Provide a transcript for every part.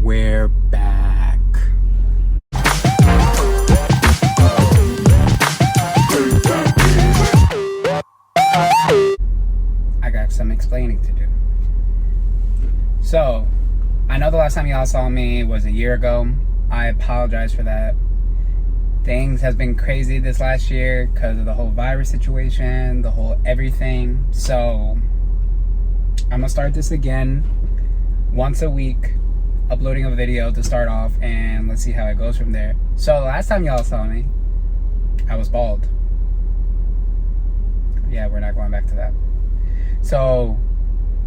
We're back. I got some explaining to do. So, I know the last time y'all saw me was a year ago. I apologize for that. Things has been crazy this last year because of the whole virus situation, the whole everything. So, I'm gonna start this again once a week, uploading a video to start off, and let's see how it goes from there. So, the last time y'all saw me, I was bald. Yeah, we're not going back to that. So,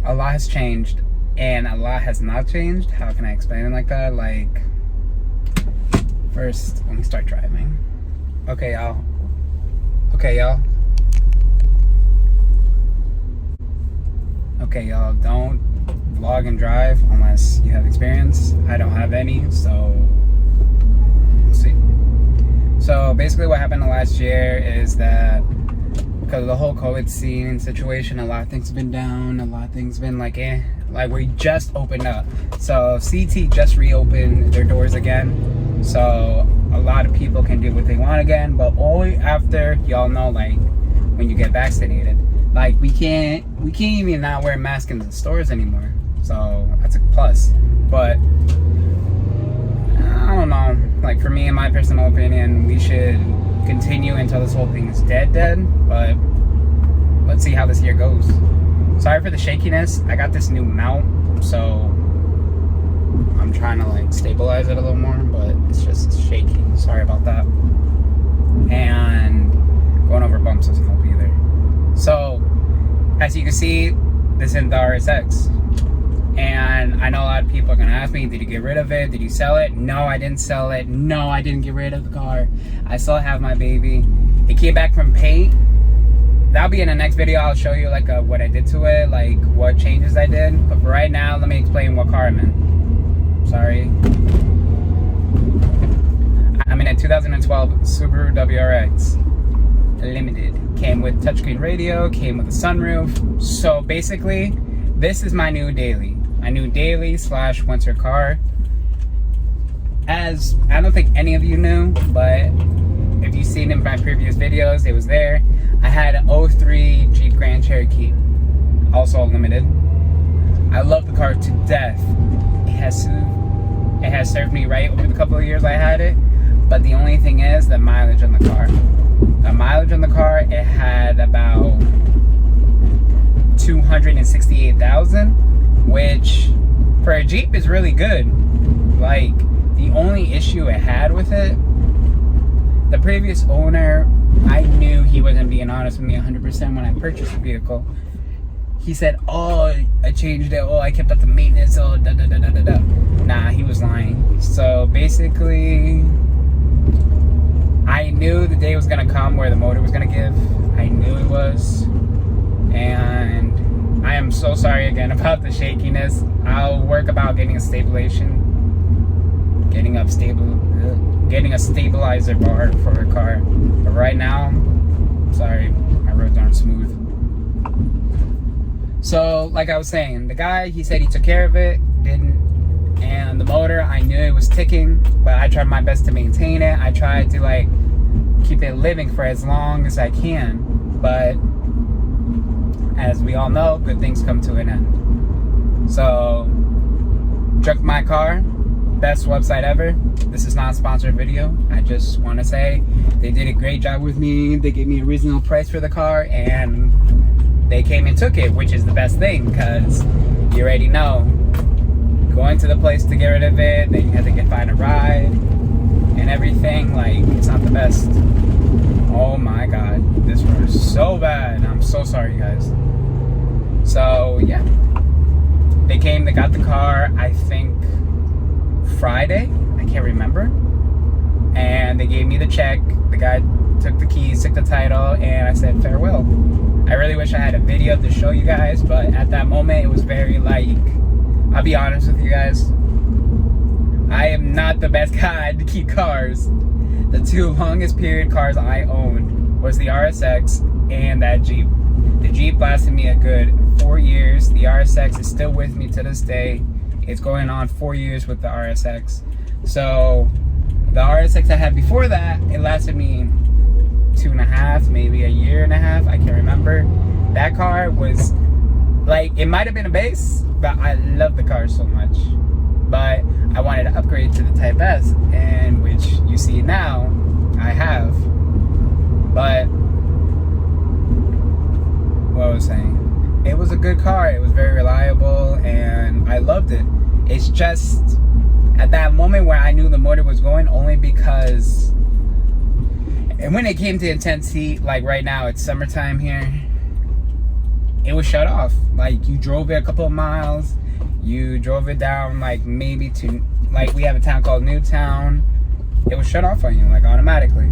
a lot has changed, and a lot has not changed. How can I explain it like that? Like, first, let me start driving. Okay, y'all. Okay, y'all, don't vlog and drive unless you have experience. I don't have any, so we'll see. So, basically what happened last year is that because of the whole COVID scene situation, a lot of things have been down, a lot of things been like we just opened up. So CT just reopened their doors again, so a lot of people can do what they want again, but only after, y'all know, like when you get vaccinated. Like we can't even not wear masks in the stores anymore, so that's a plus. But I don't know, like for me, in my personal opinion, we should continue until this whole thing is dead, but let's see how this year goes. Sorry for the shakiness. I got this new mount, so I'm trying to like stabilize it a little more, but it's just shaky. Sorry about that. And going over bumps doesn't help either. So as you can see, this is the RSX, and I know a lot of people are gonna ask me, did you get rid of it? Did you sell it? No, I didn't sell it. No, I didn't get rid of the car. I still have my baby. It came back from paint. That'll be in the next video. I'll show you like what I did to it, like what changes I did. But for right now, let me explain what car I'm in. Sorry. I'm in a 2012 Subaru WRX Limited. Came with touchscreen radio, came with a sunroof. So basically, this is my new daily. My new daily / winter car. As I don't think any of you knew, but if you've seen in my previous videos, it was there. I had an 03 Jeep Grand Cherokee, also limited. I love the car to death. It has served me right over the couple of years I had it, but the only thing is the mileage on the car. The mileage on the car, it had about 268,000, which for a Jeep is really good. Like, the only issue it had with it, the previous owner, I knew he wasn't being honest with me 100% when I purchased the vehicle. He said, oh, I changed it, oh, I kept up the maintenance, oh, da-da-da-da-da-da. Nah, he was lying. So basically, I knew the day was gonna come where the motor was gonna give. I knew it was. And I am so sorry again about the shakiness. I'll work about getting a stabilizer bar for a car. But right now, sorry, my roads aren't smooth. So, like I was saying, the guy, he said he took care of it, didn't. And the motor, I knew it was ticking, but I tried my best to maintain it. I tried to like keep it living for as long as I can. But as we all know, good things come to an end. So, Junk My Car, best website ever. This is not a sponsored video. I just want to say they did a great job with me. They gave me a reasonable price for the car, and they came and took it, which is the best thing, because you already know, going to the place to get rid of it, then you have to find a ride and everything. Like, it's not the best. Oh my god, this road is so bad. I'm so sorry, guys. So yeah, they came, they got the car, I think Friday, I can't remember, and they gave me the check. The guy took the keys, took the title, and I said farewell. I really wish I had a video to show you guys, but at that moment it was very like, I'll be honest with you guys, I am not the best guy to keep cars. The two longest period cars I owned was the RSX and that Jeep. The Jeep lasted me a good 4 years. The RSX is still with me to this day. It's going on 4 years with the RSX. So the RSX I had before that, it lasted me 2.5, maybe a year and a half. I can't remember. That car was like, it might have been a base, but I love the car so much. But I wanted to upgrade to the Type S, and which you see now, I have. But what I was saying, it was a good car. It was very reliable, and I loved it. It's just at that moment where I knew the motor was going, only because, and when it came to intense heat, like right now, it's summertime here, it was shut off. Like, you drove it a couple of miles, you drove it down like maybe to, like, we have a town called Newtown, it was shut off on you like automatically.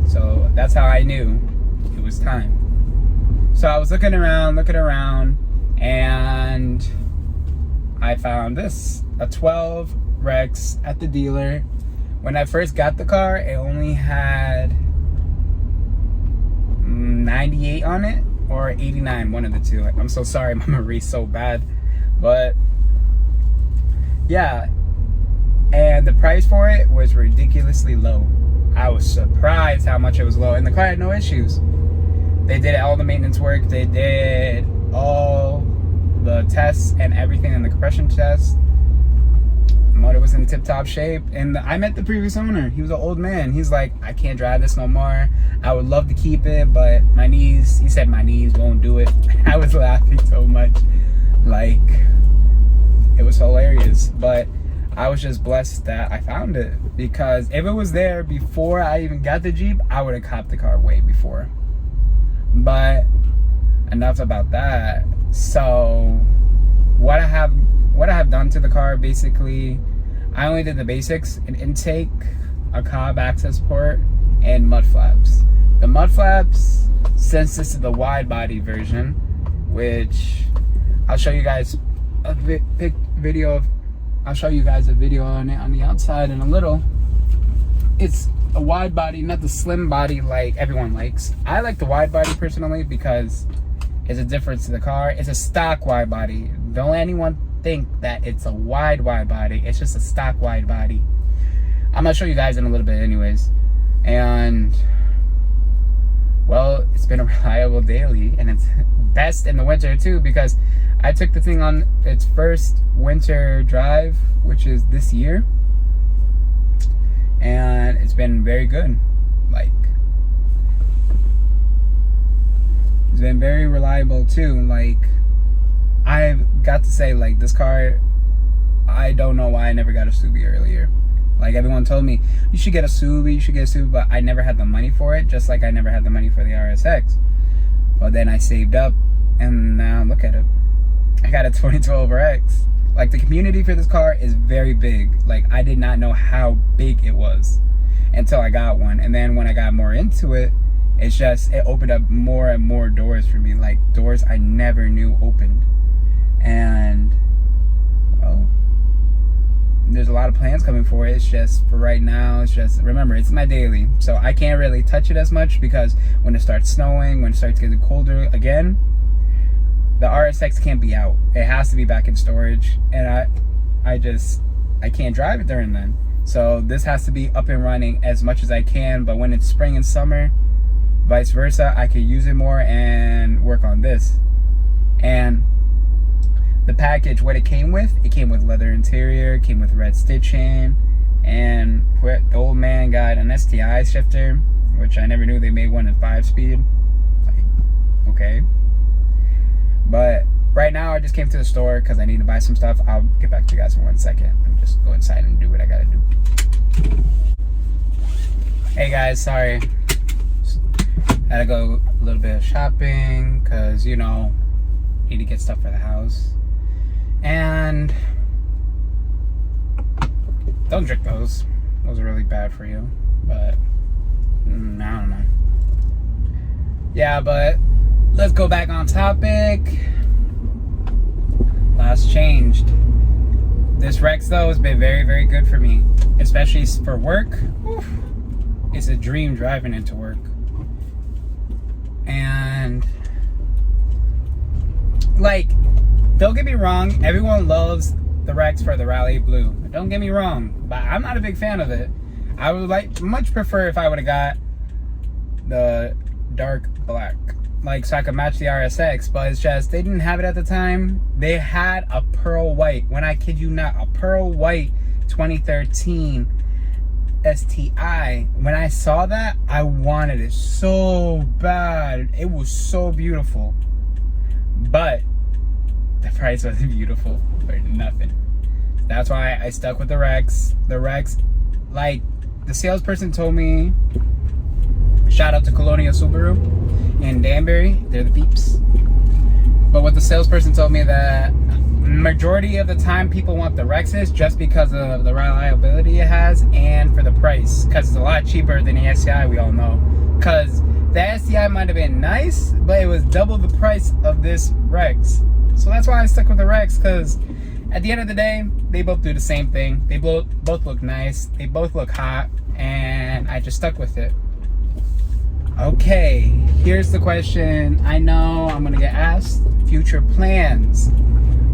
So that's how I knew it was time. So I was looking around, and I found this, a 12 Rex at the dealer. When I first got the car, it only had 98 on it, or 89, one of the two. I'm so sorry, my memory's so bad. But yeah, and the price for it was ridiculously low. I was surprised how much it was low, and the car had no issues. They did all the maintenance work, they did all the tests and everything in the compression test. The motor was in tip-top shape, and I met the previous owner. He was an old man. He's like, I can't drive this no more. I would love to keep it, but my knees, he said my knees won't do it. I was laughing so much. Like, it was hilarious. But I was just blessed that I found it, because if it was there before I even got the Jeep, I would have copped the car way before. But enough about that. So what I have done to the car, basically, I only did the basics: an intake, a cob access port, and mud flaps. The mud flaps, since this is the wide body version, which I'll show you guys a video of, I'll show you guys a video on it on the outside in a little. It's a wide body, not the slim body like everyone likes. I like the wide body personally because it's a difference to the car. It's a stock wide body. Don't let anyone think that it's a wide body. It's just a stock wide body. I'm gonna show you guys in a little bit anyways. And well, it's been a reliable daily, and it's best in the winter too, because I took the thing on its first winter drive, which is this year, and it's been very good. Like, it's been very reliable too. Like, I've got to say, like, this car, I don't know why I never got a Subi earlier. Like, everyone told me, you should get a Subi, but I never had the money for it, just like I never had the money for the RSX. But then I saved up, and now look at it. I got a 2012 RX. Like, the community for this car is very big. Like, I did not know how big it was until I got one. And then when I got more into it, it's just, it opened up more and more doors for me. Like, doors I never knew opened. And, well, there's a lot of plans coming for it. It's just, for right now, it's just, remember, it's my daily. So I can't really touch it as much, because when it starts snowing, when it starts getting colder again, the RSX can't be out. It has to be back in storage. And I can't drive it during then. So this has to be up and running as much as I can. But when it's spring and summer, vice versa, I could use it more and work on this. And the package, what it came with leather interior, came with red stitching, and the old man got an STI shifter, which I never knew they made one in 5-speed. Like, okay. But right now I just came to the store because I need to buy some stuff. I'll get back to you guys in 1 second. Let me just go inside and do what I gotta do. Hey guys, sorry. Had to go a little bit of shopping because, you know, need to get stuff for the house. And don't drink those. Those are really bad for you. But I don't know. Yeah, but let's go back on topic. Last changed. This Rex though has been very, very good for me, especially for work. Oof. It's a dream driving into work. And like, don't get me wrong, everyone loves the Rex for the Rally Blue. Don't get me wrong, but I'm not a big fan of it. I would much prefer if I would have got the dark black, like, so I could match the RSX, but it's just they didn't have it at the time. They had a pearl white, when I kid you not, a pearl white 2013 STI. When I saw that, I wanted it so bad. It was so beautiful, but the price wasn't beautiful for nothing. That's why I stuck with the Rex. The Rex, like, the salesperson told me, shout out to Colonial Subaru in Danbury, they're the peeps. But what the salesperson told me, that majority of the time people want the Rexes just because of the reliability it has and for the price, because it's a lot cheaper than the STI, we all know. Because the STI might have been nice, but it was double the price of this Rex. So that's why I stuck with the Rex, because at the end of the day, they both do the same thing. They both look nice, they both look hot, and I just stuck with it. Okay, here's the question I know I'm gonna get asked. Future plans.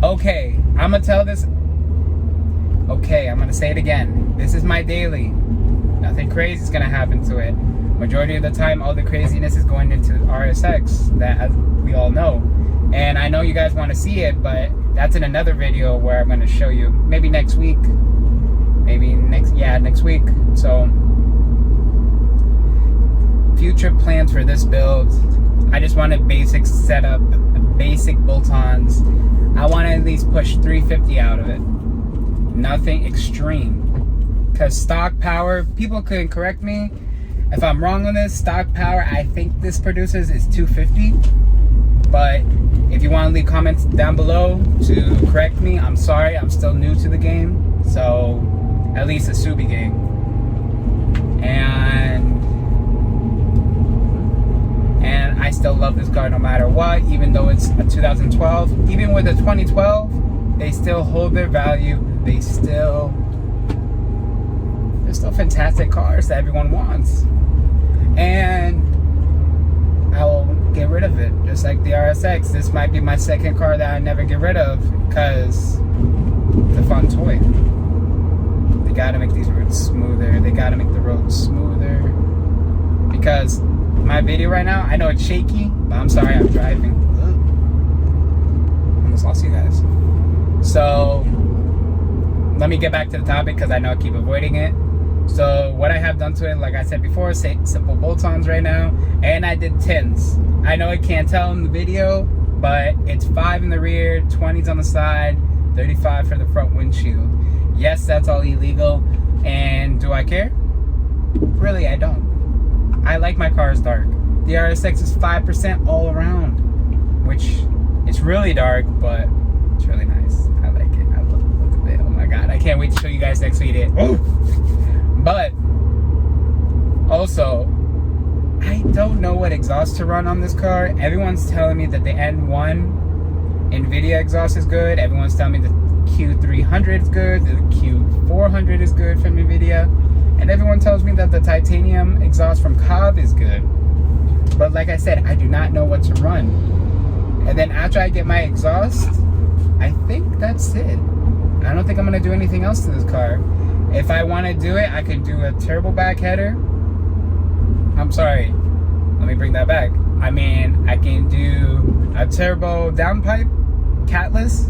Okay, I'm gonna tell this. Okay, I'm gonna say it again. This is my daily. Nothing crazy is gonna happen to it. Majority of the time, all the craziness is going into RSX, that, as we all know. And I know you guys want to see it, but that's in another video where I'm going to show you. Maybe next week. Maybe next week. So, future plans for this build. I just want a basic setup, basic bolt-ons. I want to at least push 350 out of it. Nothing extreme. Because stock power, people can correct me if I'm wrong on this. Stock power, I think this produces is 250. But if you want to leave comments down below to correct me, I'm sorry, I'm still new to the game. So, at least a Subi game. And I still love this car no matter what, even though it's a 2012. Even with a 2012, they still hold their value. They're still fantastic cars that everyone wants. And I will get rid of it, just like the RSX. This might be my second car that I never get rid of, because it's a fun toy. They gotta make these roads smoother. They gotta make the roads smoother. Because my video right now, I know it's shaky, but I'm sorry, I'm driving. Almost lost you guys. So, let me get back to the topic, because I know I keep avoiding it. So what I have done to it, like I said before, simple bolt-ons right now, and I did 10s. I know I can't tell in the video, but it's 5 in the rear, 20s on the side, 35 for the front windshield. Yes, that's all illegal, and do I care? Really, I don't. I like my cars dark. The RSX is 5% all around, which it's really dark, but it's really nice. I like it. I look at it. Oh my god, I can't wait to show you guys next video. Oh! But also, I don't know what exhaust to run on this car. Everyone's telling me that the N1 NVIDIA exhaust is good. Everyone's telling me the Q300 is good. The Q400 is good from NVIDIA. And everyone tells me that the titanium exhaust from Cobb is good. But like I said, I do not know what to run. And then after I get my exhaust, I think that's it. I don't think I'm going to do anything else to this car. If I want to do it, I could do a turbo back header. I'm sorry, let me bring that back. I mean, I can do a turbo downpipe, catless,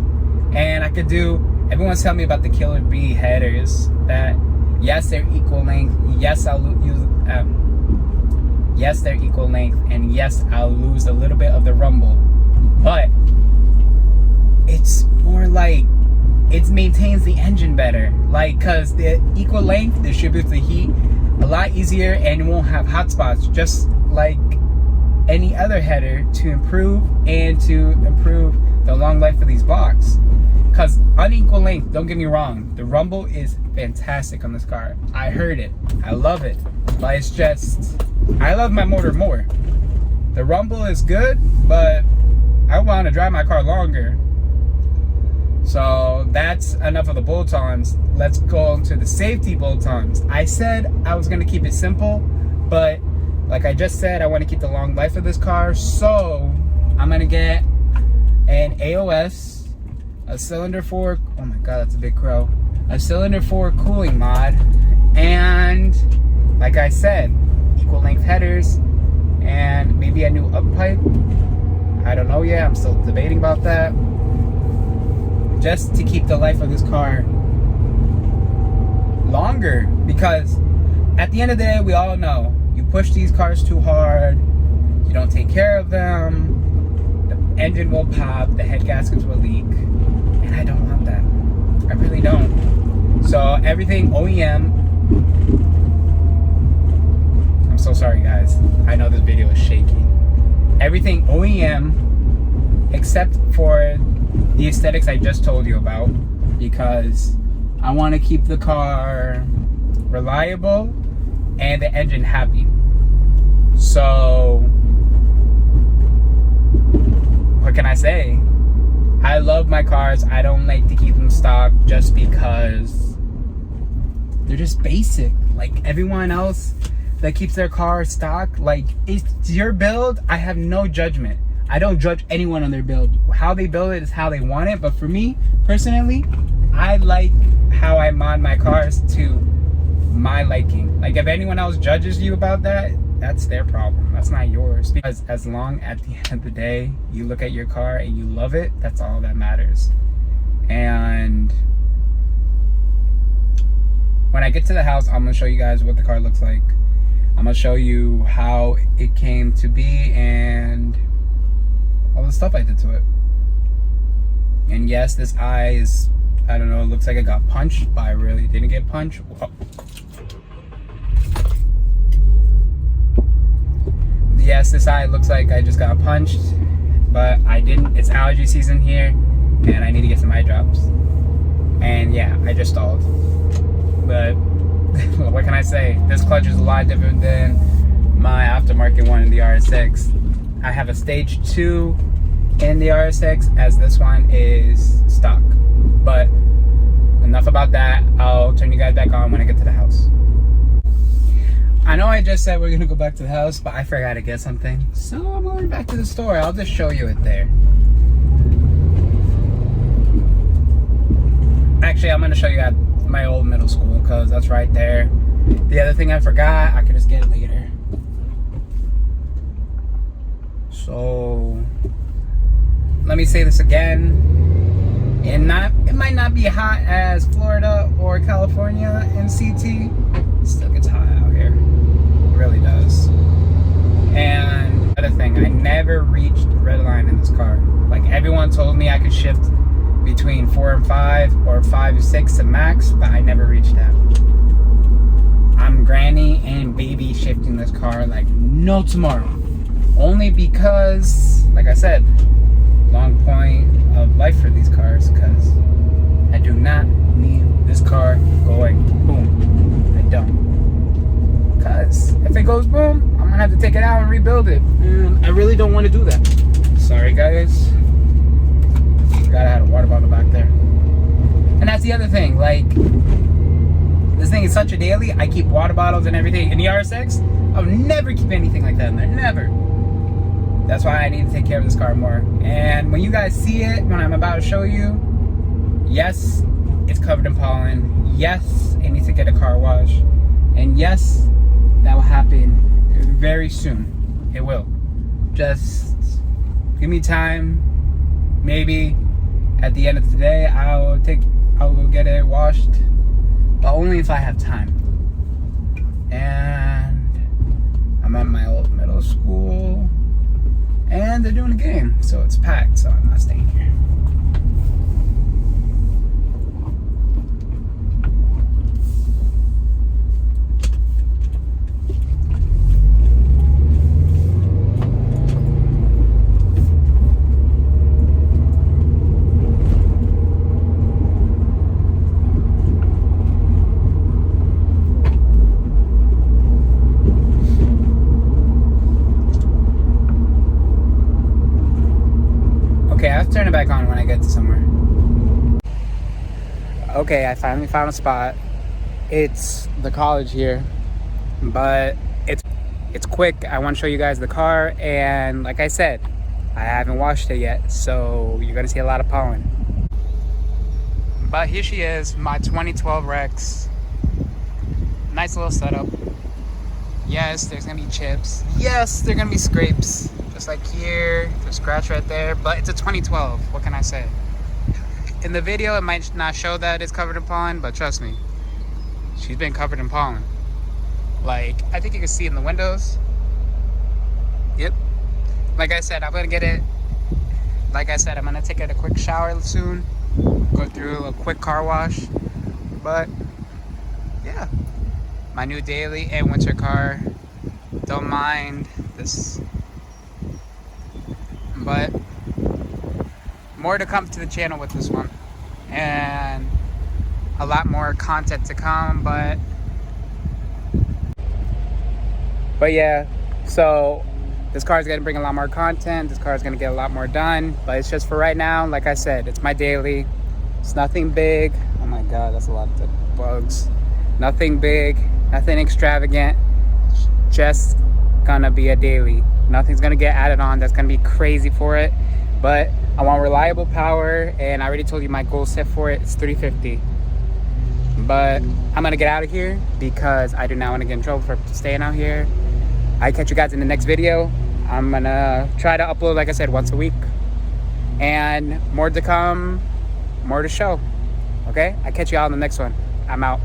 and I could do, everyone's telling me about the Killer Bee headers, that yes, they're equal length, yes, yes, they're equal length, and yes, I'll lose a little bit of the rumble, but it's more like, it maintains the engine better, like, cause the equal length distributes the heat a lot easier and it won't have hot spots, just like any other header, to improve the long life of these blocks. Cause unequal length, don't get me wrong, the rumble is fantastic on this car. I heard it, I love it, but it's just, I love my motor more. The rumble is good, but I want to drive my car longer. So that's enough of the bolt-ons. Let's go into the safety bolt-ons. I said I was going to keep it simple, but like I just said, I want to keep the long life of this car. So I'm going to get an AOS, a cylinder 4, oh my god, that's a big crow, a cylinder 4 cooling mod, and like I said, equal length headers, and maybe a new up pipe. I don't know yet, I'm still debating about that, just to keep the life of this car longer, because at the end of the day, we all know, you push these cars too hard, you don't take care of them, the engine will pop, the head gaskets will leak, and I don't want that. I really don't. So everything OEM, I'm so sorry guys, I know this video is shaky. Everything OEM except for the aesthetics I just told you about, because I want to keep the car reliable and the engine happy. So what can I say? I love my cars. I don't like to keep them stock just because they're just basic. Like everyone else that keeps their car stock, like, it's your build. I have no judgment. I don't judge anyone on their build. How they build it is how they want it. But for me, personally, I like how I mod my cars to my liking. Like if anyone else judges you about that, that's their problem. That's not yours. Because as long at the end of the day, you look at your car and you love it, that's all that matters. And when I get to the house, I'm gonna show you guys what the car looks like. I'm gonna show you how it came to be and all the stuff I did to it. And yes, this eye is, I don't know, it looks like it got punched, but I really didn't get punched. Whoa. Yes, this eye looks like I just got punched, but I didn't. It's allergy season here, and I need to get some eye drops. And yeah, I just stalled. But what can I say? This clutch is a lot different than my aftermarket one in the RSX. I have a stage 2 in the RSX, as this one is stock. But enough about that. I'll turn you guys back on when I get to the house. I know I just said we're gonna go back to the house, but I forgot to get something. So I'm going back to the store. I'll just show you it there. Actually, I'm gonna show you at my old middle school, because that's right there. The other thing I forgot, I could just get it later. So let me say this again. It might not be hot as Florida or California in CT. It still gets hot out here. It really does. And other thing, I never reached red line in this car. Like everyone told me I could shift between 4 and 5 or 5 to 6 to max, but I never reached that. I'm granny and baby shifting this car like no tomorrow. Only because, like I said, long point of life for these cars, because I do not need this car going boom. I don't. Because if it goes boom, I'm gonna have to take it out and rebuild it, and I really don't want to do that. Sorry guys, forgot I had a water bottle back there. And that's the other thing, like, this thing is such a daily. I keep water bottles and everything. In the RSX, I would never keep anything like that in there, never. That's why I need to take care of this car more. And when you guys see it, when I'm about to show you, yes, it's covered in pollen. Yes, it needs to get a car wash. And yes, that will happen very soon. It will. Just give me time. Maybe at the end of the day, I will get it washed, but only if I have time. And I'm at my old middle school, and they're doing a game, so it's packed, so I'm not staying here. Okay, I'll turn it back on when I get to somewhere. Okay, I finally found a spot. It's the college here, but it's quick. I want to show you guys the car, and like I said, I haven't washed it yet, so you're gonna see a lot of pollen. But here she is, my 2012 Rex. Nice little setup. Yes, there's gonna be chips. Yes, there's gonna be scrapes. Just like here, there's a scratch right there. But it's a 2012, what can I say? In the video, it might not show that it's covered in pollen, but trust me, she's been covered in pollen. Like, I think you can see in the windows. Yep. Like I said, I'm gonna get it. Like I said, I'm gonna take it a quick shower soon. Go through a quick car wash. But, yeah. My new daily and winter car. Don't mind this. But, more to come to the channel with this one. And a lot more content to come, but yeah, so this car is going to bring a lot more content. This car is going to get a lot more done, but it's just for right now. Like I said, it's my daily. It's nothing big. Oh my god, that's a lot of bugs. Nothing big, nothing extravagant. Just gonna be a daily. Nothing's gonna get added on that's gonna be crazy for it, but I want reliable power, and I already told you my goal set for it. It's 350. But I'm gonna get out of here because I do not want to get in trouble for staying out here. I catch you guys in the next video. I'm gonna try to upload, like I said, once a week, and more to come, more to show. Okay, I catch you all in the next one. I'm out.